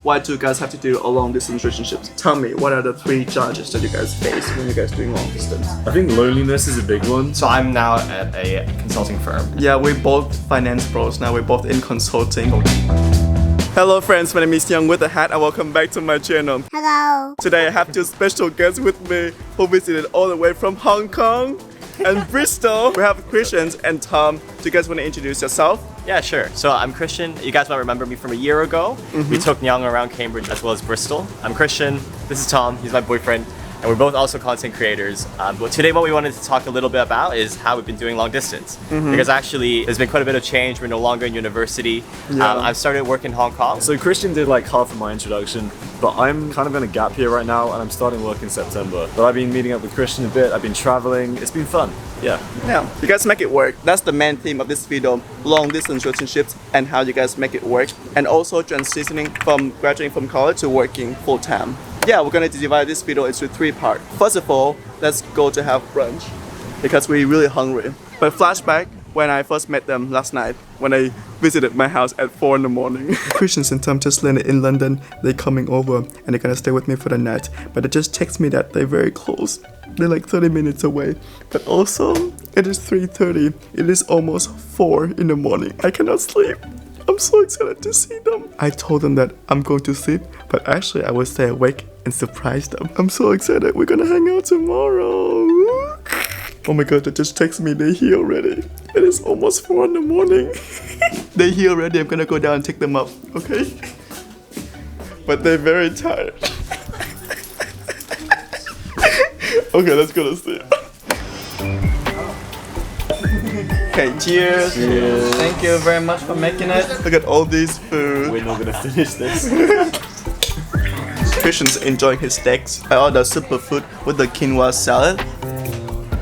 Why do you guys have to do a long distance relationships? Tell me, what are the 3 challenges that you guys face when you guys doing long distance? I think loneliness is a big one. So I'm now at a consulting firm. Yeah, we're both finance pros now. We're both in consulting. Hello friends, my name is Young with a hat and welcome back to my channel. Hello. Today I have 2 special guests with me who visited all the way from Hong Kong and Bristol. We have Christian and Tom. Do you guys want to introduce yourself? Yeah, sure. So I'm Christian. You guys might remember me from a year ago. We took Nyang around Cambridge as well as Bristol. I'm Christian. This is Tom. He's my boyfriend. And we're both also content creators. But today what we wanted to talk a little bit about is how we've been doing long distance. Because actually there's been quite a bit of change. We're no longer in university. I've started work in Hong Kong. So Christian did like half of my introduction, but I'm kind of in a gap here right now and I'm starting work in September. But I've been meeting up with Christian a bit, I've been traveling, it's been fun, yeah. Yeah, you guys make it work. That's the main theme of this video, long distance relationships and how you guys make it work. And also transitioning from graduating from college to working full time. Yeah, we're going to divide this video into 3 parts. First of all, let's go to have brunch because we're really hungry. But flashback when I first met them last night when I visited my house at 4 in the morning. Christian and Tom just landed in London. They're coming over and they're gonna stay with me for the night. But they just text me that they're very close. They're like 30 minutes away. But also, it is 3:30. It is almost 4 in the morning. I cannot sleep. I'm so excited to see them. I told them that I'm going to sleep, but actually I will stay awake and surprise them. I'm so excited. We're gonna hang out tomorrow. Oh my god, they just texted me. They're here already. It is almost 4 in the morning. They're here already. I'm gonna go down and take them up, okay? But they're very tired. Okay, let's go to sleep. Okay, cheers. Cheers. Thank you very much for making it. Look at all these food. We're not gonna finish this. Christian's enjoying his steaks. I ordered superfood with the quinoa salad.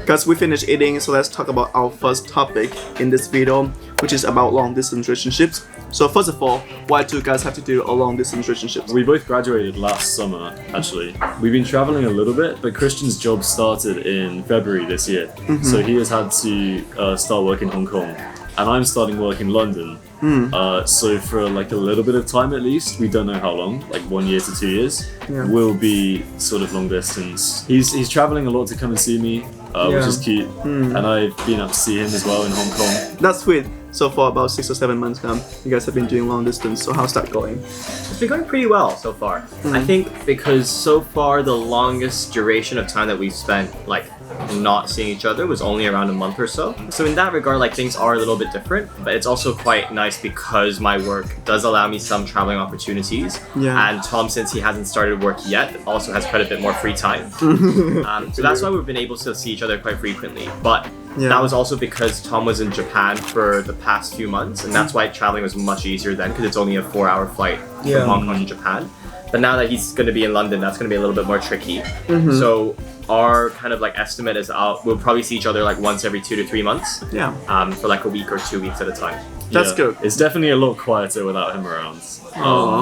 Guys, we finished eating, so let's talk about our first topic in this video, which is about long distance relationships. So first of all, why do you guys have to do a long distance relationships? We both graduated last summer, actually. We've been traveling a little bit, but Christian's job started in February this year. So he has had to start work in Hong Kong. And I'm starting work in London. So for like a little bit of time at least, we don't know how long, like 1 year to 2 years, will be sort of long distance. He's traveling a lot to come and see me, which is cute. And I've been up to see him as well in Hong Kong. That's sweet. So for about 6 or 7 months now, you guys have been doing long distance. So how's that going? It's been going pretty well so far. I think because so far the longest duration of time that we've spent like not seeing each other was only around a month or so. So in that regard, like things are a little bit different, but it's also quite nice because my work does allow me some traveling opportunities. And Tom, since he hasn't started work yet, also has quite a bit more free time. So that's why we've been able to see each other quite frequently. But that was also because Tom was in Japan for the past few months, and that's why traveling was much easier then because it's only a 4-hour flight from Hong Kong to Japan. But now that he's going to be in London, that's going to be a little bit more tricky. So our kind of like estimate is we'll probably see each other like once every 2 to 3 months. For like a week or 2 weeks at a time. That's good. It's definitely a lot quieter without him around.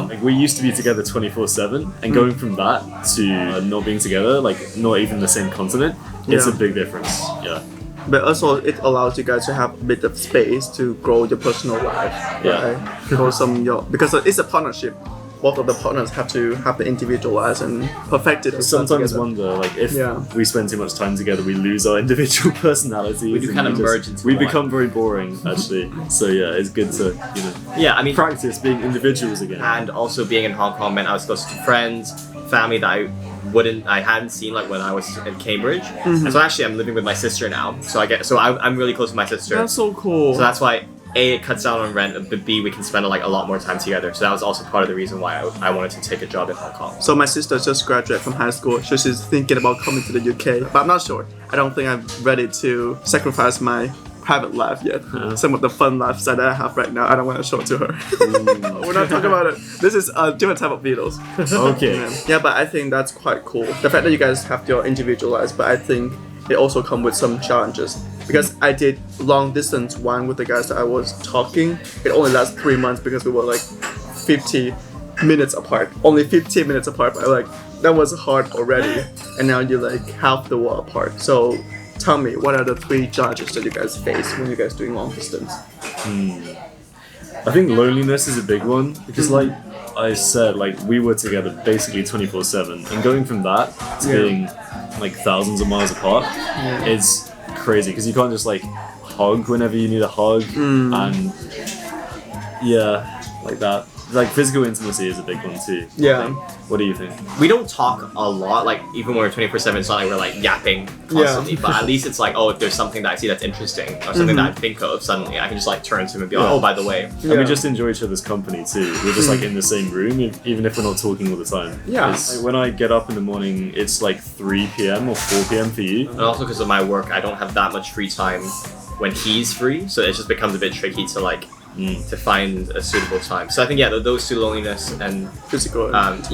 Like we used to be together 24/7, and going from that to not being together, like not even the same continent, it's a big difference. Yeah. But also it allows you guys to have a bit of space to grow your personal life. Right? Because it's a partnership. Both of the partners have to have the individual lives and perfect it. Sometimes wonder like if we spend too much time together, we lose our individual personalities. We do kind of merge into we become very boring actually. So yeah, it's good to practice being individuals again. And also being in Hong Kong meant I was close to friends, family that I hadn't seen like when I was in Cambridge. And so actually I'm living with my sister now. So I'm really close to my sister. That's so cool. So that's why A, it cuts down on rent, but B, we can spend like a lot more time together. So that was also part of the reason why I wanted to take a job in Hong Kong. So my sister just graduated from high school. So she's thinking about coming to the UK, but I'm not sure. I don't think I'm ready to sacrifice my private life yet. Some of the fun lives that I have right now, I don't want to show it to her. We're not talking about it. This is a different type of videos. Okay. Yeah, but I think that's quite cool. The fact that you guys have your individual lives, but I think it also comes with some challenges. Because I did long distance one with the guys that I was talking. It only lasted 3 months because we were like 50 minutes apart. Only 15 minutes apart, but like that was hard already. And now you're like half the world apart. So tell me, what are the 3 challenges that you guys face when you guys doing long distance? I think loneliness is a big one because like I said, like, we were together basically 24/7, and going from that to being like thousands of miles apart is crazy because you can't just like hug whenever you need a hug, and like that. Like physical intimacy is a big one too. Yeah. What do you think? We don't talk a lot, like even when we're 24/7, it's not like we're like yapping constantly, but at least it's like, oh, if there's something that I see that's interesting or something that I think of, suddenly I can just like turn to him and be like, oh, by the way. And we just enjoy each other's company too. We're just like in the same room, even if we're not talking all the time. Yeah. Like, when I get up in the morning, it's like 3 p.m. or 4 p.m. for you. And also because of my work, I don't have that much free time when he's free, so it just becomes a bit tricky to like to find a suitable time. So I think those two, loneliness and Physical. and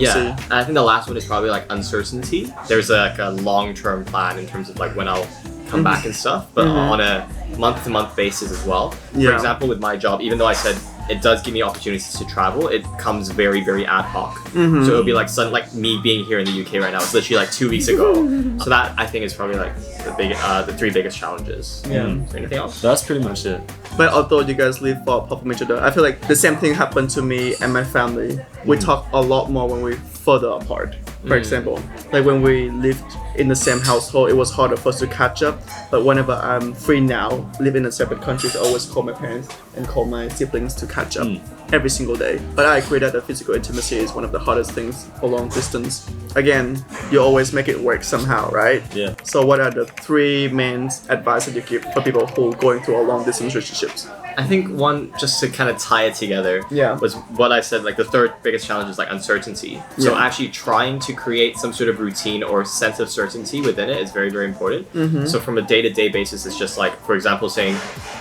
I think the last one is probably like uncertainty. There's like a long-term plan in terms of like when I'll come back and stuff, but on a month-to-month basis as well. For example, with my job, even though I said it does give me opportunities to travel, it comes very, very ad hoc. So it'll be like like me being here in the UK right now. It's literally like 2 weeks ago. So that I think is probably like the three biggest challenges. Yeah. Is there anything else? That's pretty much it. But although you guys live far apart from each other, I feel like the same thing happened to me and my family. We talk a lot more when we're further apart. For example, like when we lived in the same household, it was harder for us to catch up. But whenever I'm free now, live in a separate countries, I always call my parents and call my siblings to catch up every single day. But I agree that the physical intimacy is one of the hardest things for long distance. Again, you always make it work somehow, right? Yeah. So what are the 3 main advice that you give for people who are going through a long distance relationships? I think one, just to kind of tie it together, was what I said, like the third biggest challenge is like uncertainty. So actually trying to create some sort of routine or sense of certainty within it is very, very important. So from a day-to-day basis, it's just like, for example, saying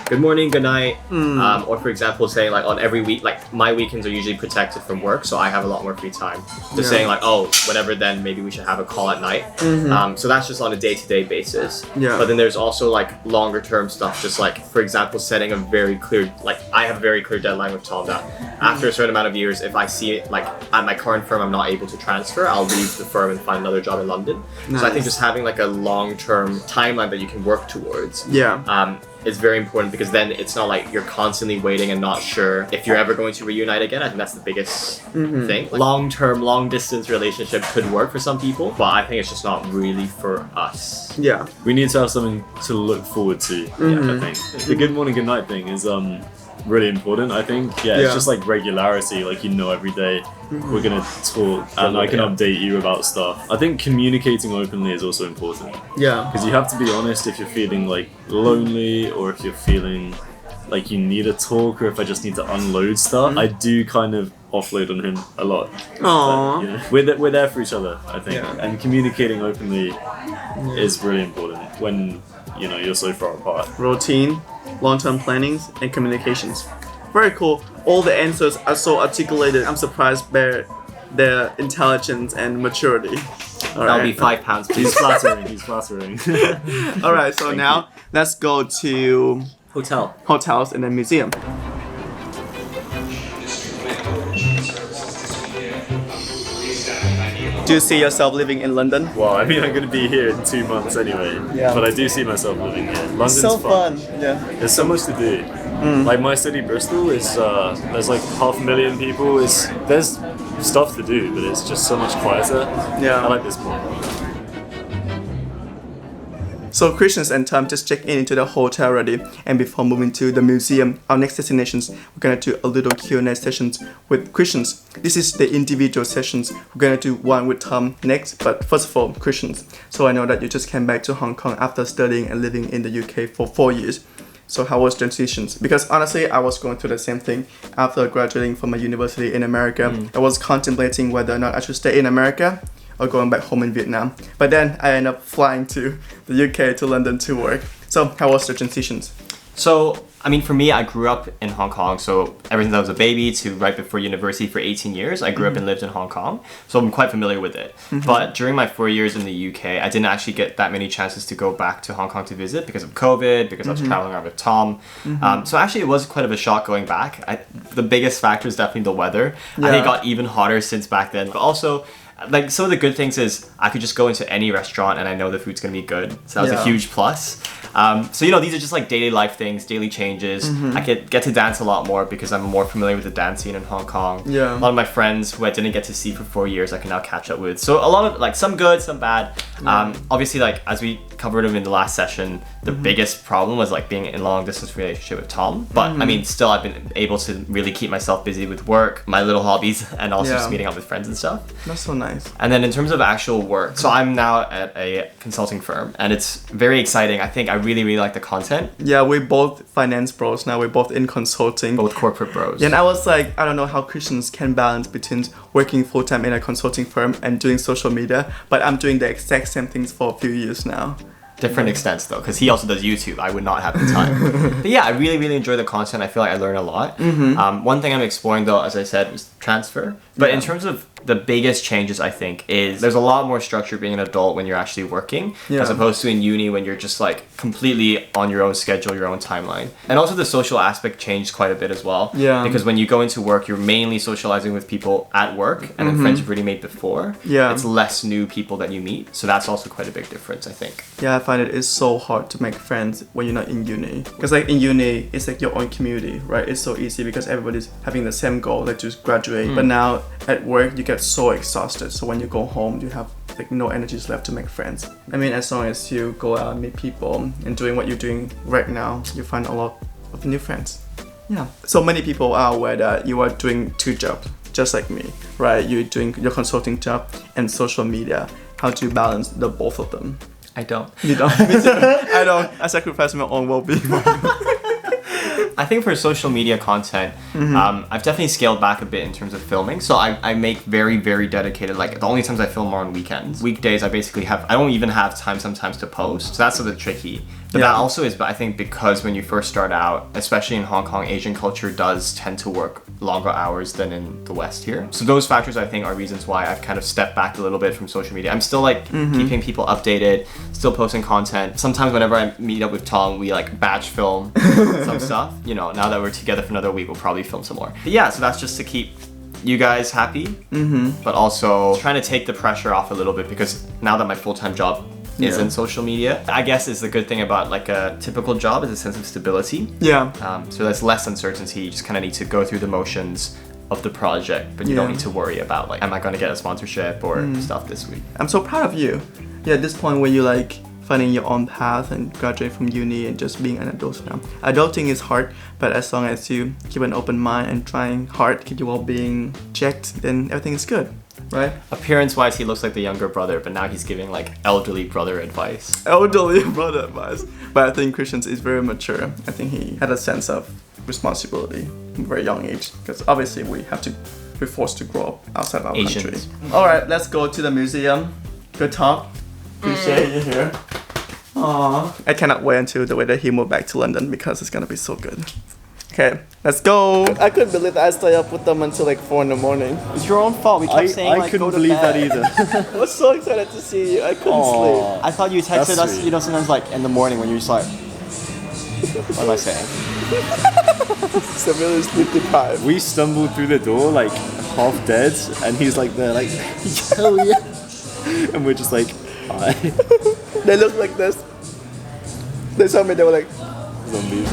good morning, good night, or for example, saying like on every week, like my weekends are usually protected from work, so I have a lot more free time. Just saying like, oh, whatever, then maybe we should have a call at night. So that's just on a day-to-day basis. But then there's also like longer term stuff, just like, for example, setting a very clear, like I have a very clear deadline with Tom that after a certain amount of years, if I see it like at my current firm I'm not able to transfer, I'll leave the firm and find another job in London. So I think just having like a long-term timeline that you can work towards is very important, because then it's not like you're constantly waiting and not sure if you're ever going to reunite again. I think that's the biggest thing. Like, long-term, long-distance relationship could work for some people, but I think it's just not really for us. Yeah. We need to have something to look forward to. I think the good morning, good night thing is really important. I think it's just like regularity, like every day we're gonna talk and I can update you about stuff. I think communicating openly is also important, because you have to be honest if you're feeling like lonely, or if you're feeling like you need a talk, or if I just need to unload stuff. I do kind of offload on him a lot. Aww. But, we're there for each other, I think, and communicating openly is really important when you're so far apart. Routine, long-term plannings, and communications. Very cool. All the answers are so articulated. I'm surprised by their intelligence and maturity. That'll be £5. He's flattering. He's flattering. All right. So now let's go to hotels and then museum. Do you see yourself living in London? Well, I mean, I'm going to be here in 2 months anyway. But I do see myself living here. London's So fun. Yeah. There's so much to do. Like my city, Bristol, is there's like 500,000 people. There's stuff to do, but it's just so much quieter. I like this more. So Christians and Tom just checked into the hotel already, and before moving to the museum, our next destinations, we're gonna do a little Q&A sessions with Christians. This is the individual sessions. We're gonna do one with Tom next, but first of all, Christians. So I know that you just came back to Hong Kong after studying and living in the UK for 4 years. So how was transitions? Because honestly, I was going through the same thing after graduating from a university in America. I was contemplating whether or not I should stay in America or going back home in Vietnam. But then I ended up flying to the UK, to London to work. So how was the transitions? So, I mean, for me, I grew up in Hong Kong. So ever since I was a baby to right before university for 18 years, I grew up and lived in Hong Kong. So I'm quite familiar with it. But during my 4 years in the UK, I didn't actually get that many chances to go back to Hong Kong to visit because of COVID, because I was traveling around with Tom. So actually, it was quite of a shock going back. The biggest factor is definitely the weather. I think it got even hotter since back then. But also, like some of the good things is I could just go into any restaurant and I know the food's gonna be good. So that was a huge plus. So you know, these are just like daily life things, daily changes. I get to dance a lot more because I'm more familiar with the dance scene in Hong Kong. Yeah. A lot of my friends who I didn't get to see for 4 years, I can now catch up with. So a lot of like some good, some bad. Obviously, like as we covered in the last session, the biggest problem was like being in a long distance relationship with Tom. But I mean, still I've been able to really keep myself busy with work, my little hobbies, and also just meeting up with friends and stuff. That's so nice. And then in terms of actual work, so I'm now at a consulting firm and it's very exciting. I think I really, really like the content. Yeah, we're both finance bros now. We're both in consulting. Both corporate bros. Yeah, and I was like, I don't know how Christians can balance between working full-time in a consulting firm and doing social media, but I'm doing the exact same things for a few years now. Different extents though, because he also does YouTube. I would not have the time. But yeah, I really, really enjoy the content. I feel like I learn a lot. One thing I'm exploring though, as I said, is transfer. But in terms of the biggest changes, I think, is there's a lot more structure being an adult when you're actually working, as opposed to in uni when you're just like completely on your own schedule, your own timeline. And also the social aspect changed quite a bit as well. Yeah. Because when you go into work, you're mainly socializing with people at work and then friends you've already made before. Yeah. It's less new people that you meet. So that's also quite a big difference, I think. Yeah, I find it is so hard to make friends when you're not in uni. Because like in uni, it's like your own community, right? It's so easy because everybody's having the same goal, like just graduate. But now at work, you get so exhausted. So when you go home, you have like no energies left to make friends. I mean, as long as you go out and meet people and doing what you're doing right now, you find a lot of new friends. Yeah. So many people are aware that you are doing 2 jobs, just like me, right? You're doing your consulting job and social media. How do you balance the both of them? I don't. You don't? Me too. I don't. I sacrifice my own well-being. I think for social media content, I've definitely scaled back a bit in terms of filming. So I make very, very dedicated, like the only times I film are on weekends. Weekdays, I don't even have time sometimes to post. So that's a bit tricky. But that also is, but I think because when you first start out, especially in Hong Kong, Asian culture does tend to work longer hours than in the West here. So those factors, I think, are reasons why I've kind of stepped back a little bit from social media. I'm still like keeping people updated, still posting content. Sometimes whenever I meet up with Tom, we like batch film some stuff. You know, now that we're together for another week, we'll probably film some more. But yeah, so that's just to keep you guys happy, but also trying to take the pressure off a little bit because now that my full-time job is in social media, I guess is the good thing about like a typical job is a sense of stability. Yeah. So there's less uncertainty. You just kind of need to go through the motions of the project, but you don't need to worry about like, am I going to get a sponsorship or stuff this week? I'm so proud of you. Yeah, at this point where you like finding your own path and graduate from uni and just being an adult now. Adulting is hard, but as long as you keep an open mind and trying hard, keep your well-being checked, then everything is good, right? Appearance-wise, he looks like the younger brother, but now he's giving like elderly brother advice. Elderly brother advice. But I think Christian is very mature. I think he had a sense of responsibility from a very young age, because obviously we're forced to grow up outside our Asians. country. Alright, let's go to the museum. Good talk. Appreciate you here. Aww. I cannot wait until the way that he moved back to London because it's gonna be so good. Okay, let's go. I couldn't believe that I stayed up with them until like 4 in the morning. It's your own fault. We kept saying like couldn't go to believe bed. that either. I was so excited to see you. I couldn't sleep. I thought you texted That's us, sweet. you know, sometimes like in the morning when you're just like, what am I saying? Severely sleep deprived. We stumbled through the door like half dead, and he's like there like, hell yeah, and we're just like, hi, They look like this. They saw me. They were like, zombies.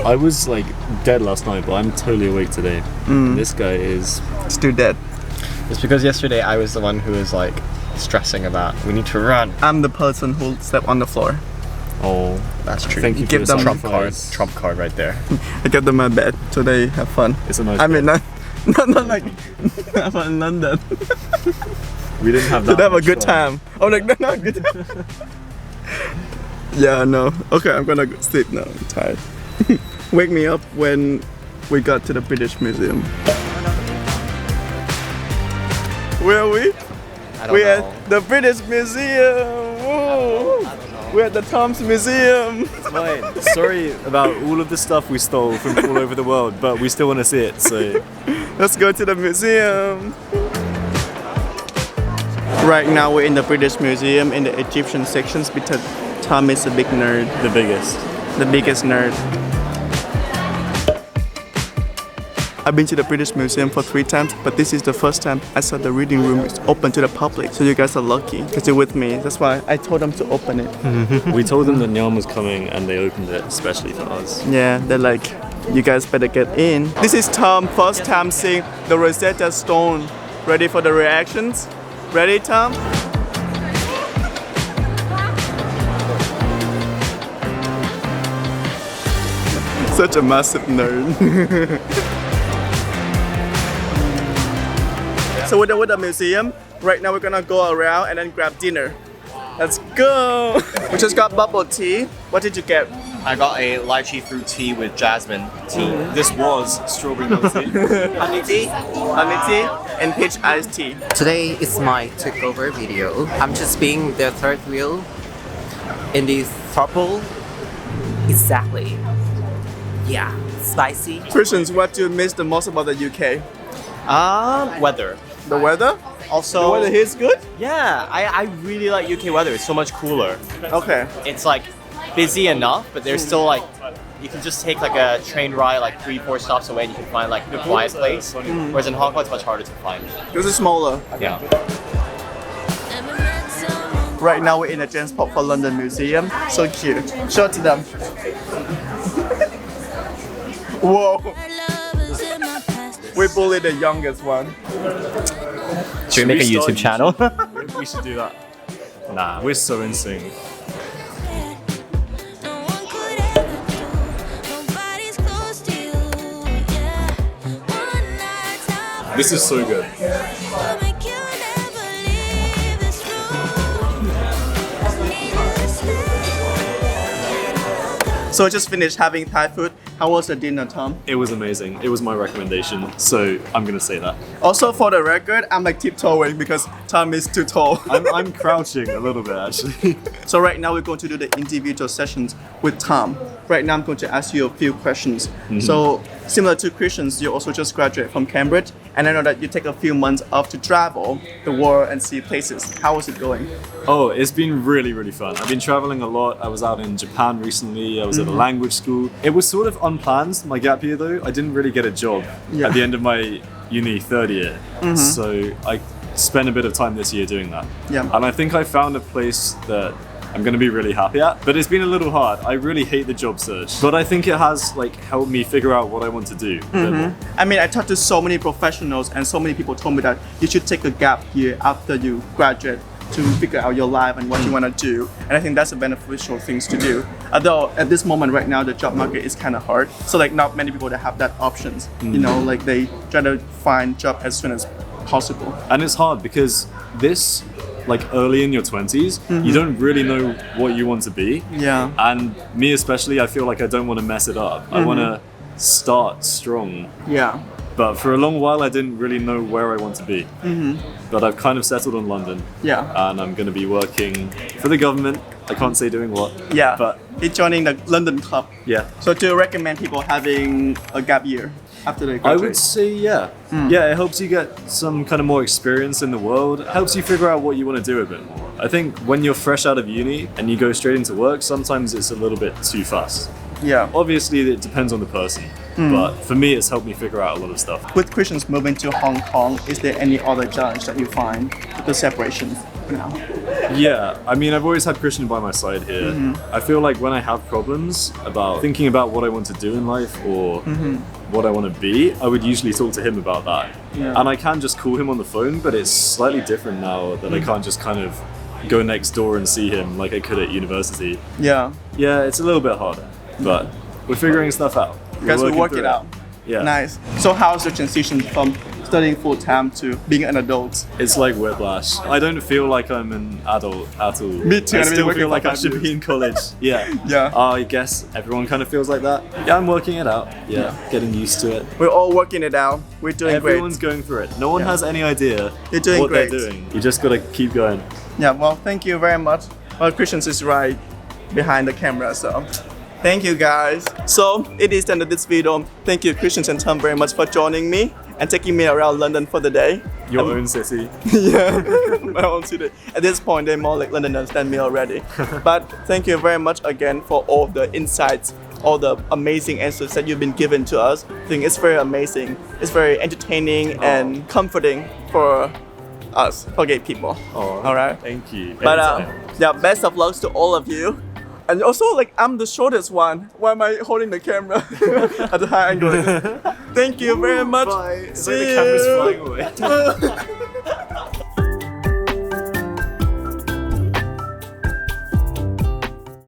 I was like dead last night, but I'm totally awake today. This guy is. still dead. It's because yesterday I was the one who was like stressing about, we need to run. I'm the person who slept on the floor. Oh, That's true. thank you Give for them the Trump card, sacrifice. trump card right there. I gave them my bed so they have fun. It's a nice. I mean, bed. not like have fun in London. we didn't have So that. they have a much good fun. time. I'm like, no, not good time. Yeah, no. Okay, I'm gonna go sleep now. I'm tired. Wake me up when we got to the British Museum. Where are we? I don't We're know. at the British Museum. Woo! We're at the Tom's Museum. Fine. Sorry about all of the stuff we stole from all over the world, but we still want to see it. So Let's go to the museum. Right now we're in the British Museum in the Egyptian sections because Tom is a big nerd. the biggest. The biggest nerd. I've been to the British Museum for 3 times, but this is the first time I saw the reading room is open to the public. So you guys are lucky because you're with me. That's why I told them to open it. We told them that Nyan was coming and they opened it especially for us. Yeah, they're like, you guys better get in. This is Tom, first time seeing the Rosetta Stone. Ready for the reactions? Ready, Tom? Such a massive nerd. So we're done with the museum. Right now we're gonna go around and then grab dinner. Let's go! We just got bubble tea. What did you get? I got a lychee fruit tea with jasmine tea. This was strawberry milk tea. Honey tea, and peach iced tea. Today is my takeover video. I'm just being the third wheel in the throuple. Exactly. Yeah, spicy. Christians, what do you miss the most about the UK? Weather. The weather? Also, The weather here is good? yeah, I really like UK weather. It's so much cooler. Okay. It's like busy enough, but there's still like you can just take like a train ride like 3-4 stops away and you can find like a quiet place. Whereas in Hong Kong, it's much harder to find. This is smaller. Yeah. Right now we're in the James Pop for London Museum. So cute. Show it to them. Whoa. We bullied the youngest one. Should we make a we start YouTube channel? We should do that. Nah, we're so in sync. This is so good. So I just finished having Thai food. How was the dinner, Tom? It was amazing. It was my recommendation, so I'm gonna say that. Also, for the record, I'm like tiptoeing because Tom is too tall. I'm crouching a little bit actually. So right now we're going to do the individual sessions with Tom. Right now I'm going to ask you a few questions. So similar to Christians, you also just graduated from Cambridge, and I know that you take a few months off to travel the world and see places. How is it going? Oh, it's been really, really fun. I've been traveling a lot. I was out in Japan recently. I was at a language school. It was sort of unplanned, my gap year though. I didn't really get a job at the end of my uni third year. So I spent a bit of time this year doing that. Yeah. And I think I found a place that I'm going to be really happy at. But it's been a little hard. I really hate the job search. But I think it has like helped me figure out what I want to do a bit more. I mean, I talked to so many professionals and so many people told me that you should take a gap year after you graduate to figure out your life and what you want to do. And I think that's a beneficial things to do. Although at this moment right now, the job market is kind of hard. So like not many people that have that options, you know, like they try to find job as soon as possible. And it's hard because this, like early in your 20s, you don't really know what you want to be. Yeah. And me especially, I feel like I don't want to mess it up. I want to start strong. Yeah. But for a long while, I didn't really know where I want to be. But I've kind of settled on London. Yeah. And I'm going to be working for the government. I can't say doing what. Yeah. But It's joining the London Club. yeah. So do you recommend people having a gap year after they I graduate? would say, yeah. Yeah, it helps you get some kind of more experience in the world. It helps you figure out what you want to do a bit more. I think when you're fresh out of uni and you go straight into work, sometimes it's a little bit too fast. Yeah. Obviously, it depends on the person. But for me, it's helped me figure out a lot of stuff. With Christians moving to Hong Kong, is there any other challenge that you find with the separation now? Yeah, I mean, I've always had Christian by my side here. I feel like when I have problems about thinking about what I want to do in life or what I want to be, I would usually talk to him about that. Yeah. And I can just call him on the phone, but it's slightly different now that I can't just kind of go next door and see him like I could at university. Yeah. Yeah, it's a little bit harder, but we're figuring stuff out. You guys will working work through it out. Yeah. Nice. So how's the transition from studying full time to being an adult? It's like whiplash. I don't feel like I'm an adult at all. Me too, I I've been still working feel like for I 5 should years. be in college. Yeah. Yeah. I guess everyone kind of feels like that. Yeah, I'm working it out. Yeah. Getting used to it. We're all working it out. We're doing Everyone's great. going through it. No one Yeah. has any idea You're doing what great. they're doing. You just gotta keep going. Yeah, well, thank you very much. Well, Christians is right behind the camera, so thank you guys. So it is the end of this video. Thank you, Christians and Tom, very much for joining me and taking me around London for the day. Your own city. Yeah, my own city. At this point, they're more like Londoners than me already. But thank you very much again for all the insights all the amazing answers that you've been given to us. I think it's very amazing. It's very entertaining and comforting for us, for gay people. All right. Thank you. But Anytime. yeah, best of luck to all of you. And also, like, I'm the shortest one. Why am I holding the camera at the high angle? Thank you very much. Bye. See The camera's you. flying away.